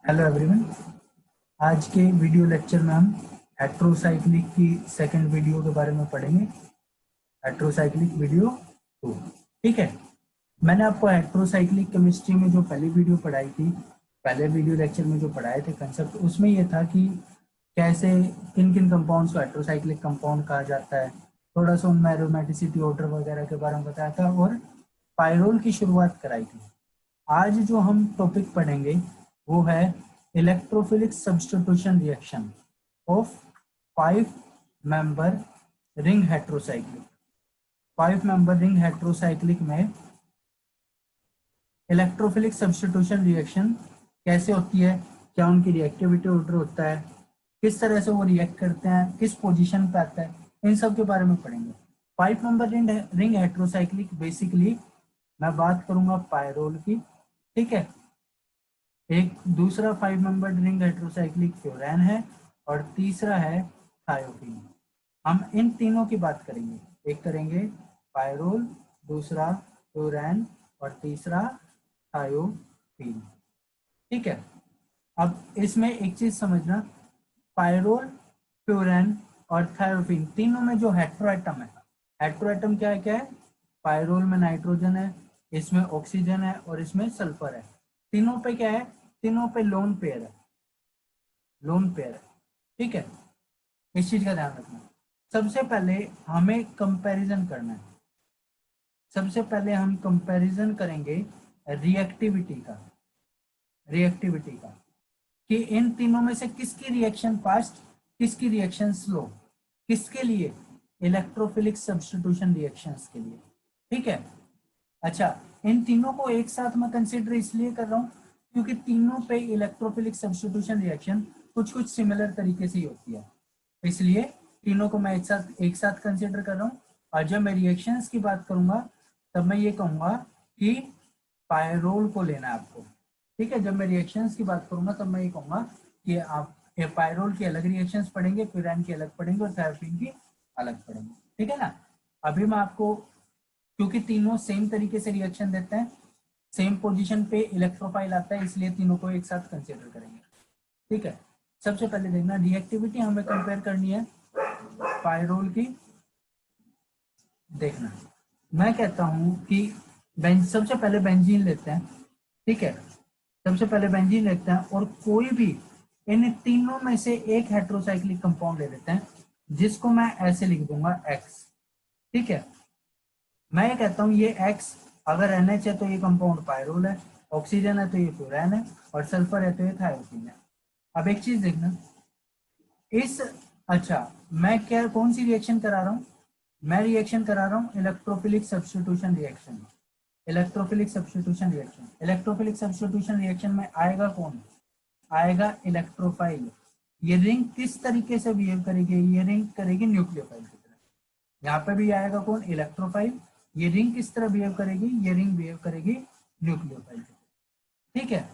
Hello everyone. आज के video lecture में हम हेट्रोसाइक्लिक की सेकंड वीडियो के बारे में पढ़ेंगे। Heterocyclic video 2। ठीक है, मैंने आपको हेट्रोसाइक्लिक केमिस्ट्री में जो पहली वीडियो पढ़ाई थी, पहले वीडियो लेक्चर में जो पढ़ाए थे कंसेप्ट, उसमें ये था कि कैसे किन किन कंपाउंड्स को हेट्रोसाइक्लिक कंपाउंड कहा जाता है। थोड़ा सा उनमें एरोमेटिसिटी, ऑर्डर वगैरह के बारे में बताया था और पायरोल की शुरुआत कराई थी। आज जो हम टॉपिक पढ़ेंगे वो है electrophilic substitution reaction of 5 member ring heterocyclic. 5 member ring heterocyclic में इलेक्ट्रोफिलिक सब्स्टिट्यूशन रिएक्शन कैसे होती है, क्या उनकी रिएक्टिविटी ऑर्डर होता है, किस तरह से वो रिएक्ट करते हैं, किस पोजीशन पे आता है, इन सब के बारे में पढ़ेंगे। 5 मेंबर रिंग हेट्रोसाइक्लिक बेसिकली मैं बात करूंगा पायरोल की। ठीक है, एक दूसरा 5 मेंबर रिंग हेट्रोसाइक्लिक फ्लोरेन है और तीसरा है थायोफीन। हम इन तीनों की बात करेंगे, एक करेंगे पायरोल, दूसरा फ्लोरेन और तीसरा थायोफीन। ठीक है, अब इसमें एक चीज समझना, पायरोल, फ्लोरेन और थायोफीन तीनों में जो हेट्रोएटम है, हेट्रोएटम क्या है, पायरोल में नाइट्रोजन है, इसमें ऑक्सीजन है और इसमें सल्फर है। तीनों पे क्या है, तीनों पे लोन पेयर है, लोन पेयर है। ठीक है, इस चीज का ध्यान रखना। सबसे पहले हमें कंपैरिजन करना है। सबसे पहले हम कंपैरिजन करेंगे रिएक्टिविटी का, रिएक्टिविटी का कि इन तीनों में से किसकी रिएक्शन फास्ट, किसकी रिएक्शन स्लो, किसके लिए, इलेक्ट्रोफिलिक सब्स्टिट्यूशन रिएक्शंस के लिए। ठीक है, अच्छा, इन तीनों को एक साथ मैं कंसीडर इसलिए कर रहा हूं क्योंकि तीनों पे इलेक्ट्रोफिलिक सब्स्टिट्यूशन रिएक्शन कुछ कुछ सिमिलर तरीके से ही होती है, इसलिए तीनों को मैं एक साथ कंसीडर कर रहा हूं। और जब मैं रिएक्शंस की बात करूंगा तब मैं ये कहूंगा कि पायरोल को लेना है आपको। ठीक है, जब मैं रिएक्शंस की बात करूंगा तब मैं ये कहूंगा कि आप पायरोल की अलग रिएक्शंस पढ़ेंगे, फ्यूरान की अलग पढ़ेंगे और थायोफीन की अलग पढ़ेंगे। ठीक है ना, अभी मैं आपको, क्योंकि तीनों सेम तरीके से रिएक्शन देते हैं, सेम पोजीशन पे इलेक्ट्रोफाइल आता है, इसलिए तीनों को एक साथ कंसीडर करेंगे। ठीक है, सबसे पहले देखना रिएक्टिविटी हमें कंपेयर करनी है पायरोल की। देखना, मैं कहता हूं कि सबसे पहले बेंजीन लेते हैं। ठीक है, सबसे पहले बेंजीन लेते हैं और कोई भी इन तीनों में से एक हेट्रोसाइक्लिक कंपाउंड ले लेते हैं जिसको मैं ऐसे लिख दूंगा एक्स। ठीक है, मैं ये कहता हूँ ये एक्स, अगर NH है तो ये कंपाउंड पायरोल है, ऑक्सीजन है तो ये फ्लोरेन है और सल्फर है तो ये थायोफीन है। अब एक चीज देखना, इस, अच्छा, मैं क्या कौन सी रिएक्शन करा रहा हूँ, मैं रिएक्शन करा रहा हूँ electrophilic substitution reaction. Electrophilic substitution reaction, electrophilic substitution reaction में आएगा कौन, आएगा इलेक्ट्रोफाइल। ये रिंग किस तरीके से बिहेव करेगी, ये रिंग करेगी न्यूक्लियोफाइल की तरह। यहाँ पे भी आएगा कौन, इलेक्ट्रोफाइल। ये रिंग किस तरह बिहेव करेगी, ये रिंग बिहेव करेगी न्यूक्लियोफाइल की तरह। ठीक है,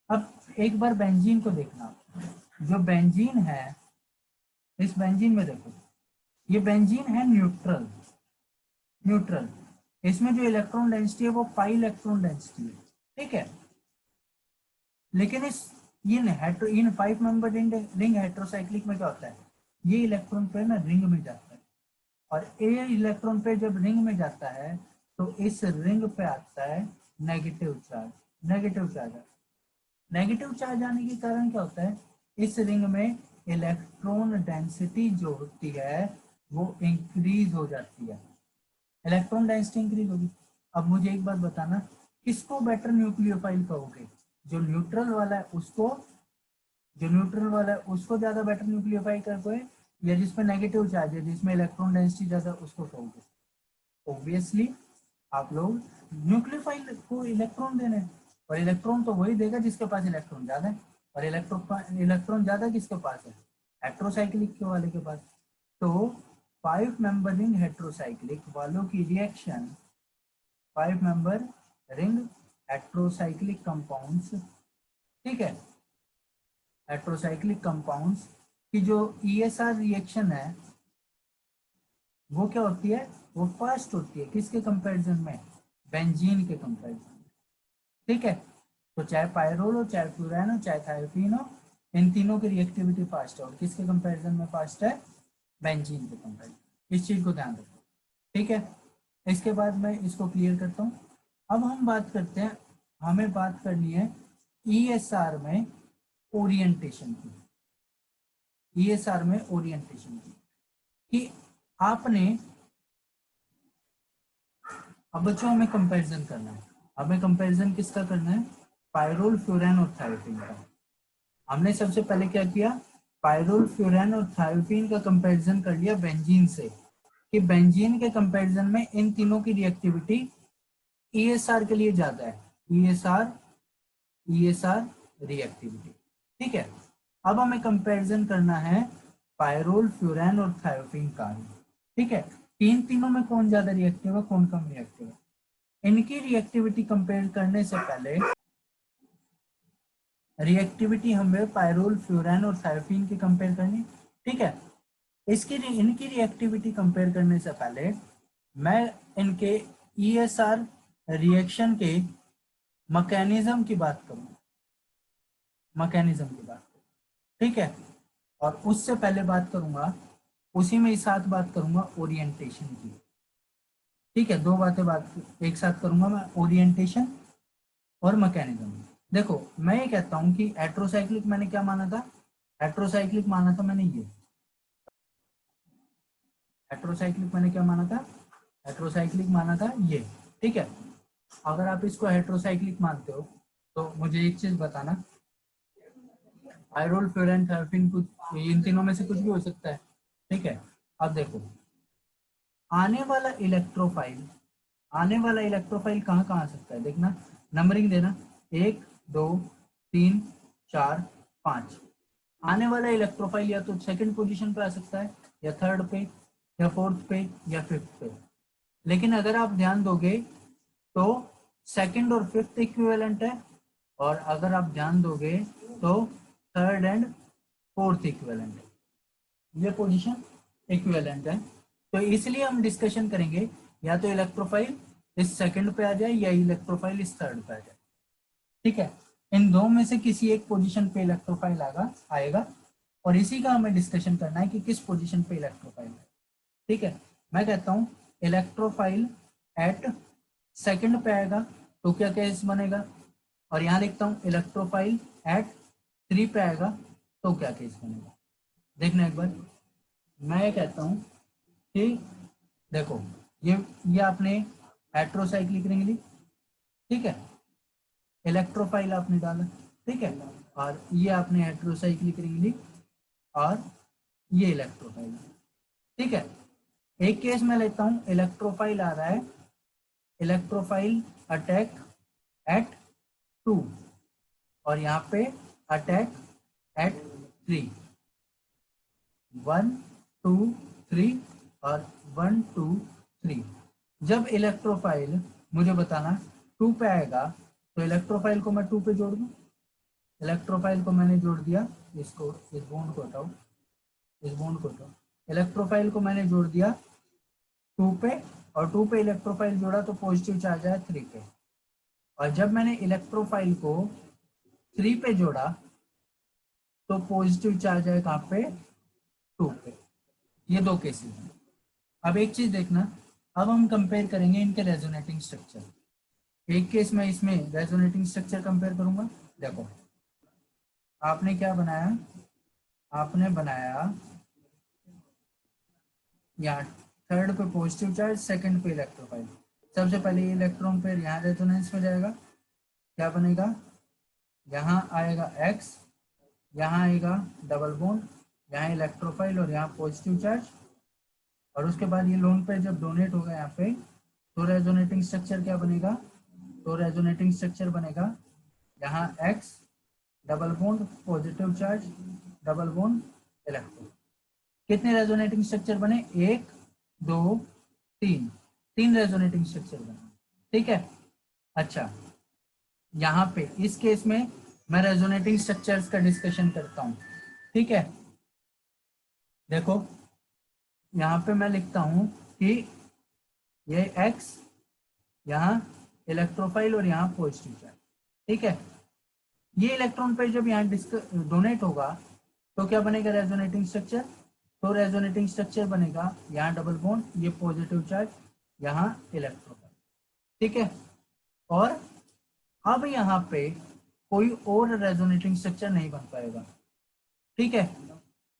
अब एक बार बेंजीन को देखना, जो बेंजीन है, इस बेंजीन में देखो, ये बेंजीन है न्यूट्रल, न्यूट्रल। इसमें जो इलेक्ट्रॉन डेंसिटी है वो पाई इलेक्ट्रॉन डेंसिटी है। ठीक है, लेकिन इन 5 मेंबर रिंग हेट्रोसाइक्लिक में क्या होता है, ये इलेक्ट्रॉन पे ना रिंग में जाता है और ये इलेक्ट्रॉन पे जब रिंग में जाता है तो इस रिंग पे आता है negative charge. Negative charge, negative charge आने के कारण क्या होता है, इस रिंग में इलेक्ट्रॉन डेंसिटी जो होती है वो इंक्रीज हो जाती है, इलेक्ट्रॉन डेंसिटी इंक्रीज होगी। अब मुझे एक बात बताना, किसको बेटर न्यूक्लियोफाइल कहोगे, जो न्यूट्रल वाला है उसको, जो न्यूट्रल वाला है उसको ज्यादा बेटर न्यूक्लियोफाइल कहोगे, या जिसमें नेगेटिव चार्ज है, जिसमें इलेक्ट्रॉन डेंसिटी ज्यादा, उसको कहोगे। ऑब्वियसली आप लोग न्यूक्लियोफाइल को इलेक्ट्रॉन देने, और इलेक्ट्रॉन तो वही देगा जिसके पास इलेक्ट्रॉन ज्यादा है, और इलेक्ट्रॉन ज्यादा किसके पास है, हेट्रोसाइक्लिक के वाले के पास। तो 5 मेंबर रिंग हेट्रोसाइक्लिक वालों की reaction, 5 member ring heterocyclic compounds, ठीक है, हेट्रोसाइक्लिक कंपाउंड्स की जो ESR रिएक्शन है वो क्या होती है, वो फास्ट होती है, किसके कंपैरिजन में, बेंजीन के कंपैरिजन में। ठीक है, तो चाहे पायरोल हो, चाहे फ्लोरान हो, चाहे थायोफीन हो, इन तीनों की रिएक्टिविटी फास्ट है। और किसके कंपैरिजन में फास्ट है? बेंजीन के कंपैरिजन। इस चीज को ध्यान रखो, ठीक है। इसके बाद मैं इसको क्लियर करता हूँ। अब हम बात करते हैं, हमें बात करनी है ईएसआर में ओरिएंटेशन की। ईएसआर में ओरिएंटेशन की कि आपने, अब बच्चों हमें कंपैरिजन करना है। हमें कंपैरिजन किसका करना है? पायरोल, फ्लोरान और थायोफीन का। हमने सबसे पहले क्या किया? पायरोल, फ्लोरान और थायोफीन का कंपैरिजन कर लिया बेंजीन से, कि बेंजीन के कंपैरिजन में इन तीनों की रिएक्टिविटी ईएसआर के लिए ज्यादा है। ईएसआर रिएक्टिविटी, ठीक है। अब हमें कंपैरिजन करना है पायरोल, फ्लोरान और थायोफीन का, ठीक है। तीनों में कौन ज्यादा रिएक्टिव है, कौन कम रिएक्टिव है? इनकी रिएक्टिविटी कंपेयर करने से पहले, रिएक्टिविटी हमें पायरोल, फ्लोरान और थायोफीन की कंपेयर करनी, ठीक है। इनकी रिएक्टिविटी कंपेयर करने से पहले मैं इनके ईएसआर रिएक्शन के मैकेनिज्म की बात करूंगा, ठीक है। और उससे पहले बात करूंगा, उसी में साथ बात करूंगा ओरिएंटेशन की, ठीक है। दो बात एक साथ करूंगा मैं, ओरिएंटेशन और मैकेनिज्म। देखो, मैं ये कहता हूं कि हेट्रोसाइक्लिक मैंने क्या माना था? हेट्रोसाइक्लिक माना था मैंने ये, हेट्रोसाइक्लिक मैंने क्या माना था? हेट्रोसाइक्लिक माना था ये, ठीक है। अगर आप इसको हेट्रोसाइक्लिक मानते हो तो मुझे एक चीज बताना, पायरोल, फ्लोरान, थायोफीन, कुछ इन तीनों में से कुछ भी हो सकता है, ठीक है। अब देखो, आने वाला इलेक्ट्रोफाइल कहाँ कहाँ आ सकता है? देखना, नंबरिंग देना, 1 2 3 4 5। आने वाला इलेक्ट्रोफाइल या तो सेकंड पोजीशन पे आ सकता है, या थर्ड पे, या फोर्थ पे, या फिफ्थ पे। लेकिन अगर आप ध्यान दोगे तो सेकंड और फिफ्थ इक्विवेलेंट है, और अगर आप ध्यान दोगे तो थर्ड एंड फोर्थ इक्विवेलेंट है। ये पोजीशन इक्विवेलेंट है। तो इसलिए हम डिस्कशन करेंगे, या तो इलेक्ट्रोफाइल इस सेकंड पे आ जाए, या इलेक्ट्रोफाइल इस थर्ड पे आ जाए, ठीक है। इन दो में से किसी एक पोजीशन पे इलेक्ट्रोफाइल आएगा, और इसी का हमें डिस्कशन करना है कि किस पोजीशन पे इलेक्ट्रोफाइल है, ठीक है। मैं कहता हूं इलेक्ट्रोफाइल एट सेकंड पे आएगा तो क्या केस बनेगा, और यहां लिखता हूं इलेक्ट्रोफाइल एट 3 पे आएगा तो क्या केस बनेगा। देखना एक बार, मैं कहता हूं कि देखो, ये आपने हेट्रोसाइक्लिक रिंग ली, ठीक है, इलेक्ट्रोफाइल आपने डाला, ठीक है, और ये आपने हेट्रोसाइक्लिक रिंग ली, और ये इलेक्ट्रोफाइल, ठीक है। एक केस में लेता हूं, इलेक्ट्रोफाइल आ रहा है, इलेक्ट्रोफाइल अटैक एट 2, और यहाँ पे अटैक एट 3, 1 2 3 और 1 2 3। जब इलेक्ट्रोफाइल, मुझे बताना, 2 पे आएगा तो इलेक्ट्रोफाइल को मैं 2 पे जोड़ दूं। इलेक्ट्रोफाइल को मैंने जोड़ दिया, इसको, इस बॉन्ड को हटाओ, इलेक्ट्रोफाइल को मैंने जोड़ दिया 2 पे, और 2 पे इलेक्ट्रोफाइल जोड़ा तो पॉजिटिव चार्ज आया 3 पे। और जब मैंने इलेक्ट्रोफाइल को 3 पे जोड़ा तो पॉजिटिव चार्ज आया कहाँ पे? 2 पे। ये दो केसेस हैं। अब एक चीज देखना, अब हम कंपेयर करेंगे इनके रेजोनेटिंग स्ट्रक्चर। एक केस में इसमें रेजोनेटिंग स्ट्रक्चर कंपेयर करूंगा। देखो, आपने क्या बनाया? आपने बनाया यहाँ थर्ड पे पॉजिटिव चार्ज, सेकंड पे इलेक्ट्रोफाइल। सबसे पहले ये इलेक्ट्रॉन पेयर यहाँ रेजोनेंस में जाएगा, क्या बनेगा? यहाँ आएगा X, यहाँ आएगा डबल बॉन्ड, यहाँ इलेक्ट्रोफाइल और यहाँ पॉजिटिव चार्ज, और उसके बाद ये लोन पेयर जब डोनेट होगा यहाँ पे, तो रेजोनेटिंग स्ट्रक्चर क्या बनेगा? तो रेजोनेटिंग स्ट्रक्चर बनेगा यहाँ X, double bond, positive charge, double bond, electron. कितने रेजोनेटिंग स्ट्रक्चर बने? 1 2 3 रेजोनेटिंग स्ट्रक्चर बने, ठीक है। अच्छा, यहाँ पे इस केस में मैं रेजोनेटिंग स्ट्रक्चर्स का डिस्कशन करता हूँ, ठीक है। देखो, यहाँ पे मैं लिखता हूँ कि ये X, यहाँ इलेक्ट्रोफाइल और यहाँ पॉजिटिव चार्ज, ठीक है। ये इलेक्ट्रॉन पेयर जब यहाँ डोनेट होगा तो क्या बनेगा रेजोनेटिंग स्ट्रक्चर, तो रेजोनेटिंग स्ट्रक्चर बनेगा यहाँ डबल बॉन्ड, ये पॉजिटिव चार्ज, यहाँ इलेक्ट्रॉन, ठीक है। और अब यहाँ पे कोई और रेजोनेटिंग स्ट्रक्चर नहीं बन पाएगा, ठीक है।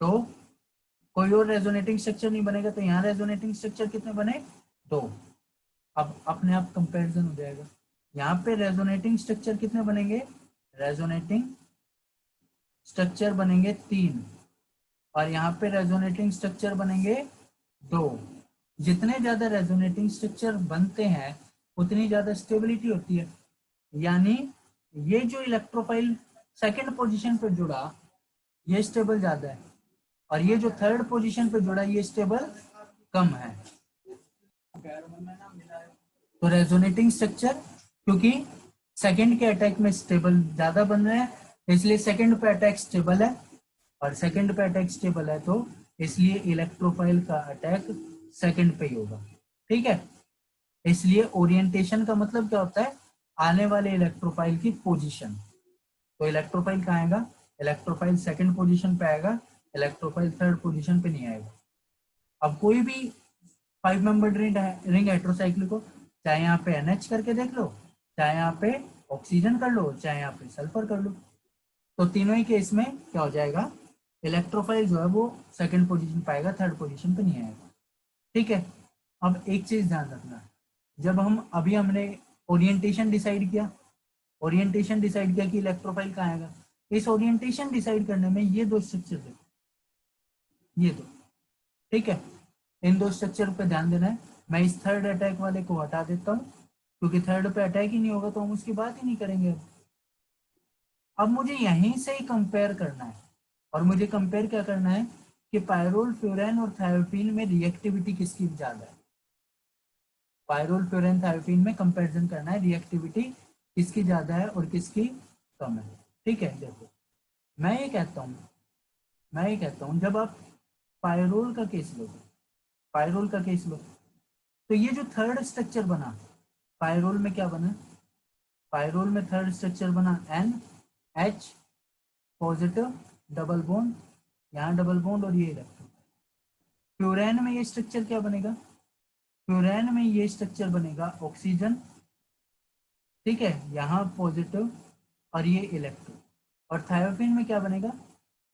तो कोई और रेजोनेटिंग स्ट्रक्चर नहीं बनेगा, तो यहाँ रेजोनेटिंग स्ट्रक्चर कितने बने, 2। अब अपने आप कंपैरिजन हो जाएगा, यहाँ पे रेजोनेटिंग स्ट्रक्चर कितने बनेंगे, रेजोनेटिंग स्ट्रक्चर बनेंगे 3 और यहाँ पे रेजोनेटिंग स्ट्रक्चर बनेंगे 2। जितने ज्यादा रेजोनेटिंग स्ट्रक्चर बनते हैं उतनी ज्यादा स्टेबिलिटी होती है, यानी ये जो इलेक्ट्रोफाइल सेकंड पोजीशन पे जुड़ा ये स्टेबल ज्यादा है और ये जो थर्ड पोजीशन पे जुड़ा ये स्टेबल कम है। तो रेजोनेटिंग स्ट्रक्चर क्योंकि सेकंड के अटैक में स्टेबल ज्यादा बन रहे हैं इसलिए सेकंड पे अटैक स्टेबल है, और सेकंड पे अटैक स्टेबल है तो इसलिए इलेक्ट्रोफाइल का अटैक सेकंड पे ही होगा, ठीक है। इसलिए ओरिएंटेशन का मतलब क्या होता है, आने वाले इलेक्ट्रोफाइल की पोजीशन। तो इलेक्ट्रोफाइल कहाँ आएगा, इलेक्ट्रोफाइल सेकंड पोजीशन पे आएगा, इलेक्ट्रोफाइल थर्ड पोजीशन पे नहीं आएगा। अब कोई भी 5 मेंबर रिंग हेटेरोसाइक्लिक को चाहे यहाँ पे NH करके देख लो, चाहे यहाँ पे ऑक्सीजन कर लो, चाहे यहाँ पे सल्फर कर लो, तो तीनों ही केस में क्या हो जाएगा, इलेक्ट्रोफाइल जो है वो सेकंड पोजीशन पाएगा, थर्ड पोजीशन पे नहीं आएगा, ठीक है। अब एक चीज ध्यान रखना, जब हमने ओरिएंटेशन डिसाइड किया, ओरिएंटेशन डिसाइड किया कि इलेक्ट्रोफाइल कहाँ आएगा, इस ओरिएंटेशन डिसाइड करने में ये 2 स्ट्रक्चर देखो, ये 2, ठीक है। इन 2 स्ट्रक्चर पे ध्यान देना है। मैं इस थर्ड अटैक वाले को हटा देता हूँ क्योंकि थर्ड पे अटैक ही नहीं होगा तो हम उसकी बात ही नहीं करेंगे। अब मुझे यहीं से ही कंपेयर करना है, और मुझे कंपेयर क्या करना है कि पायरोल फ्लोरेन और थायोपीन में रिएक्टिविटी किसकी ज्यादा है, पायरोल फ्लोरेन थायोपीन में कंपैरिजन करना है, रिएक्टिविटी किसकी ज्यादा है और किसकी कम है, ठीक है। देखो मैं ये कहता हूँ जब आप पायरोल का केस लो, पायरोल का केस लो तो ये जो थर्ड स्ट्रक्चर बना पायरोल में क्या बना, पायरोल में थर्ड स्ट्रक्चर बना NH पॉजिटिव डबल बॉन्ड, यहाँ डबल बॉन्ड और ये इलेक्ट्रॉन। फ्लोरेन में ये स्ट्रक्चर क्या बनेगा, फ्लोरेन में ये स्ट्रक्चर बनेगा ऑक्सीजन, ठीक है, यहाँ पॉजिटिव और ये इलेक्ट्रॉन। और थायोपीन में क्या बनेगा,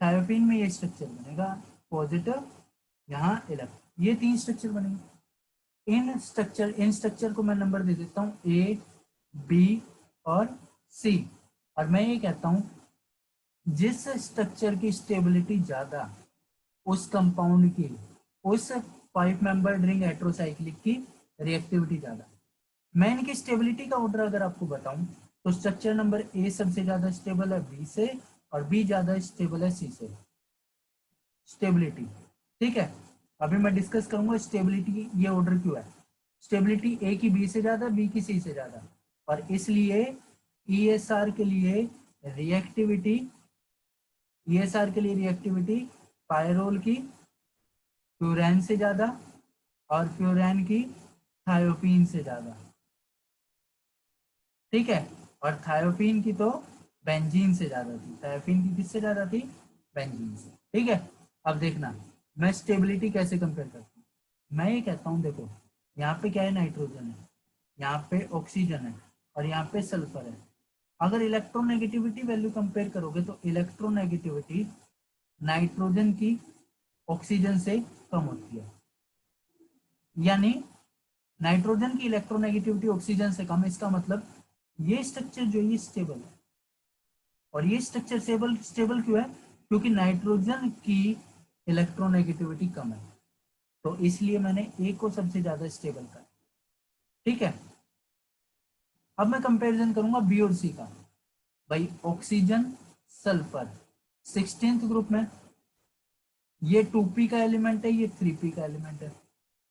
थायोपीन में ये स्ट्रक्चर बनेगा पॉजिटिव, यहाँ इलेक्ट्रॉन, ये 3 स्ट्रक्चर बनेंगे। इन स्ट्रक्चर को मैं नंबर दे देता हूँ A, B और C, और मैं ये कहता हूँ जिस स्ट्रक्चर की स्टेबिलिटी ज्यादा उस कंपाउंड की, उस 5 मेंबर रिंग हेटेरोसाइक्लिक की रिएक्टिविटी ज्यादा। मैं इनकी स्टेबिलिटी का ऑर्डर अगर आपको बताऊं तो स्ट्रक्चर नंबर A सबसे ज्यादा स्टेबल है B से, और B ज्यादा स्टेबल है C से, स्टेबिलिटी, ठीक है। अभी मैं डिस्कस करूंगा स्टेबिलिटी ये ऑर्डर क्यों है, स्टेबिलिटी A की B से ज्यादा, B की C से ज्यादा, और इसलिए ESR के लिए रिएक्टिविटी, ESR के लिए रिएक्टिविटी पायरोल की फ्लोरेन से ज्यादा और फ्लोरेन की थायोपीन से ज्यादा, ठीक है। और थायोपीन की तो बेंजीन से ज्यादा थी, थायोपीन की किससे ज्यादा थी, बेंजीन से, ठीक है। अब देखना मैं स्टेबिलिटी कैसे कंपेयर करता हूँ, मैं ये कहता हूँ देखो यहाँ पे क्या है, नाइट्रोजन है, यहाँ पे ऑक्सीजन है और यहाँ पे सल्फर है। अगर इलेक्ट्रोनेगेटिविटी वैल्यू कंपेयर करोगे तो इलेक्ट्रोनेगेटिविटी नाइट्रोजन की ऑक्सीजन से कम होती है, यानी नाइट्रोजन की इलेक्ट्रोनेगेटिविटी ऑक्सीजन से कम है। इसका मतलब ये स्ट्रक्चर जो ये स्टेबल है, और ये स्ट्रक्चर स्टेबल क्यों है, क्योंकि नाइट्रोजन की इलेक्ट्रोनेगेटिविटी कम है, तो इसलिए मैंने ए को सबसे ज्यादा स्टेबल करा, ठीक है। अब मैं कंपैरिजन करूंगा बी और सी का, भाई ऑक्सीजन सल्फर 16th ग्रुप में, ये 2p का एलिमेंट है, ये 3p का एलिमेंट है।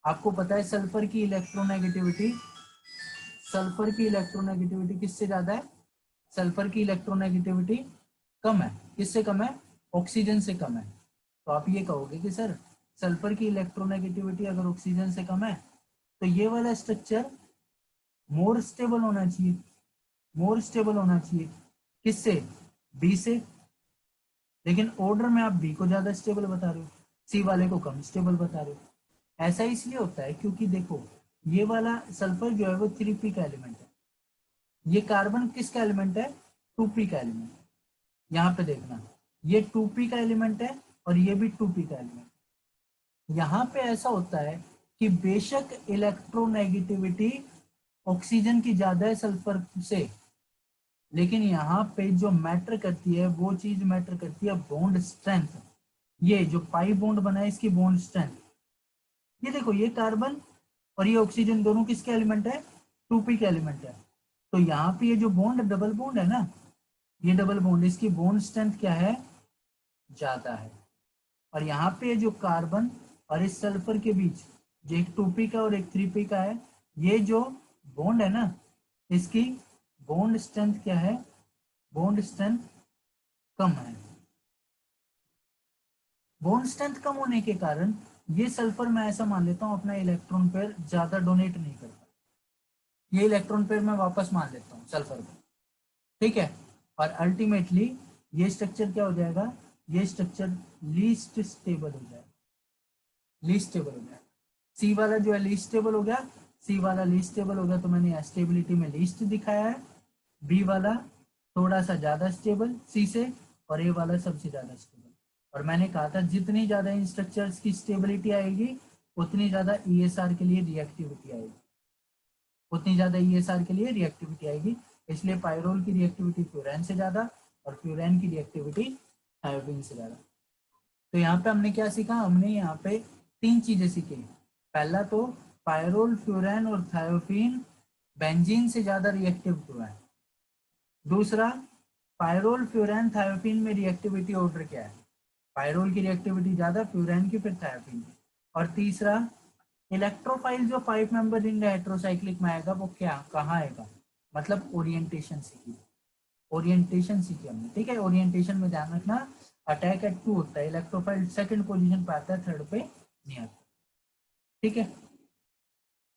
आपको पता है सल्फर की इलेक्ट्रोनेगेटिविटी किससे ज्यादा है, सल्फर की इलेक्ट्रोनेगेटिविटी कम है, किससे कम है, ऑक्सीजन से कम है। तो आप ये कहोगे कि सर सल्फर की इलेक्ट्रोनेगेटिविटी अगर ऑक्सीजन से कम है तो ये वाला स्ट्रक्चर मोर स्टेबल होना चाहिए, किससे, बी से, लेकिन ऑर्डर में आप बी को ज्यादा स्टेबल बता रहे हो, सी वाले को कम स्टेबल बता रहे हो। ऐसा इसलिए होता है क्योंकि देखो ये वाला सल्फर जो है वो 3p का एलिमेंट है, ये कार्बन किसका एलिमेंट है, 2p का एलिमेंट। यहाँ पे देखना ये 2p का एलिमेंट है और ये भी 2p का एलिमेंट। यहाँ पे ऐसा होता है कि बेशक इलेक्ट्रोनेगेटिविटी ऑक्सीजन की ज्यादा है सल्फर से, लेकिन यहाँ पे जो मैटर करती है वो चीज मैटर करती है बॉन्ड स्ट्रेंथ। ये जो पाई बॉन्ड बना है इसकी बॉन्ड स्ट्रेंथ, ये देखो ये कार्बन और ये ऑक्सीजन दोनों किसके एलिमेंट है, 2p के एलिमेंट है। तो यहाँ पे ये जो बॉन्ड डबल बॉन्ड है ना, ये डबल बॉन्ड, इसकी बॉन्ड स्ट्रेंथ क्या है, ज्यादा है। और यहाँ पे जो कार्बन और इस सल्फर के बीच जो एक 2p का और एक 3p का है, ये जो बॉन्ड है ना, इसकी बॉन्ड स्ट्रेंथ क्या है, बॉन्ड स्ट्रेंथ कम है। बॉन्ड स्ट्रेंथ कम होने के कारण ये सल्फर मैं ऐसा मान लेता हूं अपना इलेक्ट्रॉन पेयर ज्यादा डोनेट नहीं करता, ये इलेक्ट्रॉन पेयर मैं वापस मान लेता हूँ सल्फर को, ठीक है। और अल्टीमेटली ये स्ट्रक्चर क्या हो जाएगा, ये स्ट्रक्चर लीस्ट स्टेबल हो जाएगा, लीस्ट स्टेबल हो जाएगा। सी वाला जो है लीस्ट स्टेबल हो गया, सी वाला लीस्ट स्टेबल हो गया तो मैंने स्टेबिलिटी में लीस्ट दिखाया है। बी वाला थोड़ा सा ज्यादा स्टेबल सी से, और ए वाला सबसे ज्यादा स्टेबल। और मैंने कहा था जितनी ज्यादा इन स्ट्रक्चर्स की स्टेबिलिटी आएगी उतनी ज्यादा ईएसआर के लिए रिएक्टिविटी आएगी, उतनी ज्यादा ईएसआर के लिए रिएक्टिविटी आएगी। इसलिए पायरोल की रिएक्टिविटी फ्लोरेन से ज्यादा और फ्लोरेन की रिएक्टिविटी थायोफीन से ज्यादा। तो यहाँ पे हमने क्या सीखा, हमने यहाँ पे 3 चीजें सीखी। पहला तो पायरोल, फ्लोरेन और थायोफीन बेंजीन से ज्यादा रिएक्टिव हुआ है। दूसरा, पायरोल, फ्लोरेन, थायोफीन में रिएक्टिविटी ऑर्डर क्या है, पायरोल की रिएक्टिविटी ज्यादा, फ्लोरेन की, फिर थायोफीन की। और तीसरा, इलेक्ट्रोफाइल जो 5 मेंबर रिंग हेटेरोसाइक्लिक में आएगा वो क्या कहाँ आएगा, मतलब ओरिएंटेशन सीखी, ओरिएंटेशन सीखी हमने, ठीक है। ओरिएंटेशन में ध्यान रखना अटैक एट 2 होता है, इलेक्ट्रोफाइल सेकंड पोजीशन पे आता है, थर्ड पे नहीं आता, ठीक है।